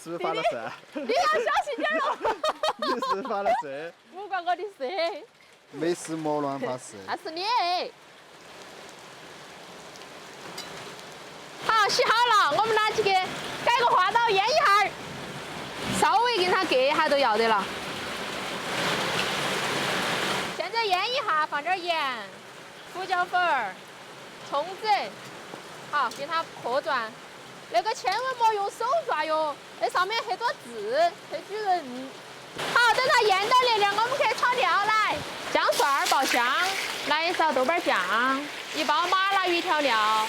是发了誓？你要小心点哦。你是发了誓？不关我的事。没事莫乱发誓。那是你。好，洗好了，我们拿起给改个花刀腌一下，稍微给它隔一下都要得了。现在腌一下，放点盐、胡椒粉、葱子，好，给它破转。那个千万莫用手抓哟，那上面很多字，很举人。好，等它腌到那样，我们去炒料来。姜蒜爆香，来一勺豆瓣酱，1包麻辣鱼调料，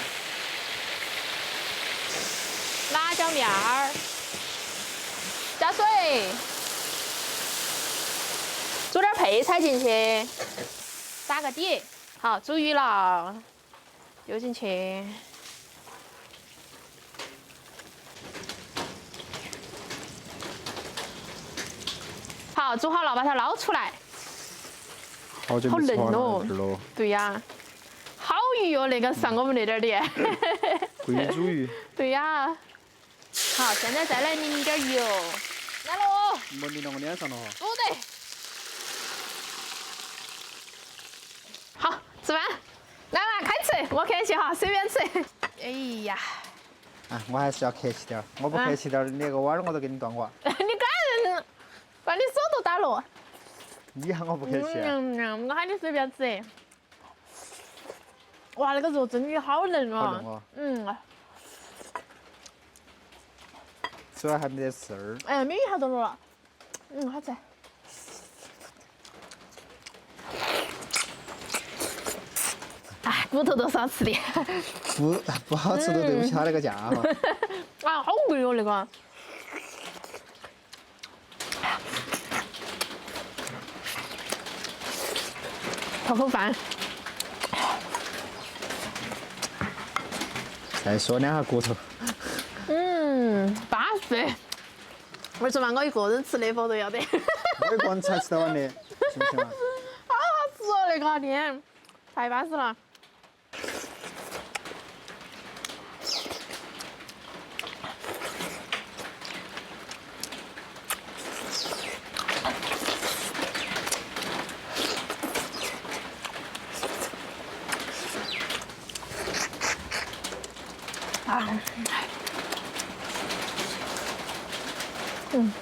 辣椒面儿，加水，煮点配菜进去，打个底。好，煮鱼了，丢进去。好，煮好了，把它捞出来。好久好嫩没吃花哦鱼了。对呀，好鱼哟，那个上我们那点儿的。贵州鱼。对呀。好，现在再来淋点油，来了哦。没淋到我脸上了哈。不对。好，吃饭。来嘛，开吃，莫客气哈，随便吃。哎呀。啊，我还是要客气点儿，我不客气点儿，那个碗儿我都给你端过。你个人，把你手都打落。你喊我不客气。我喊你随便吃。哇，那个肉真的好嫩好嫩哦。主要还没得丝儿。哎，米一下都落了。好吃。哎，骨头都是好吃的。不好吃都对不起他那个价哈。啊，好贵哦那个。泡口饭。再说两下骨头。巴适。为什么我一个人吃那份都要得？我一个人才吃得完的，行不行啊？好好吃哦那个天，太巴适了。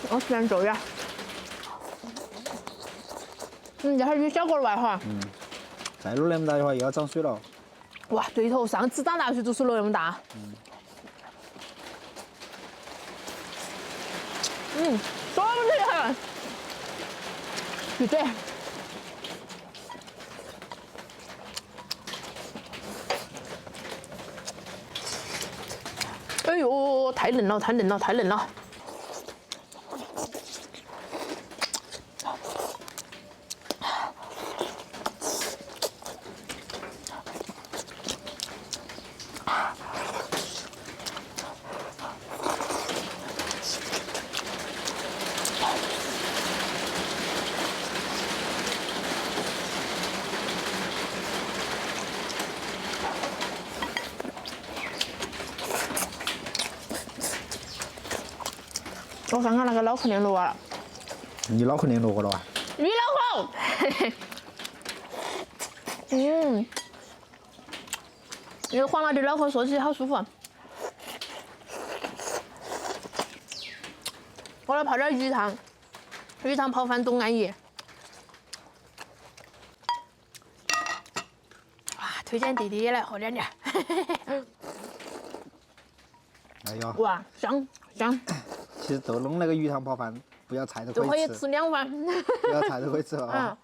我喜欢这样。这还鱼小个儿外哈。再卤那么大的话，又要涨水了。哇，对头，上次长大水就是那么大。说不厉害。闭嘴。哎呦，太嫩了，太嫩了，太嫩了。我看看那个脑壳链落了。你脑壳链落过了啊？鱼脑壳。那个黄辣的脑壳说起好舒服。我来泡点鱼汤，鱼汤泡饭多安逸。啊，推荐弟弟也来喝点点。哎呦。哇，香香。其实都弄那个鱼汤泡饭，不要菜都都可以可以吃。吃2碗。不要菜都可以吃了啊。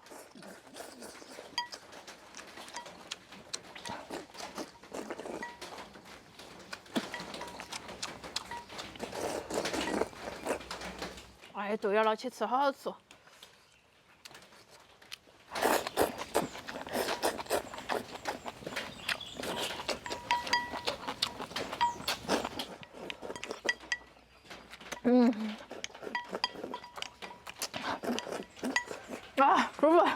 哎，对了，去吃好好吃。啊，舒服。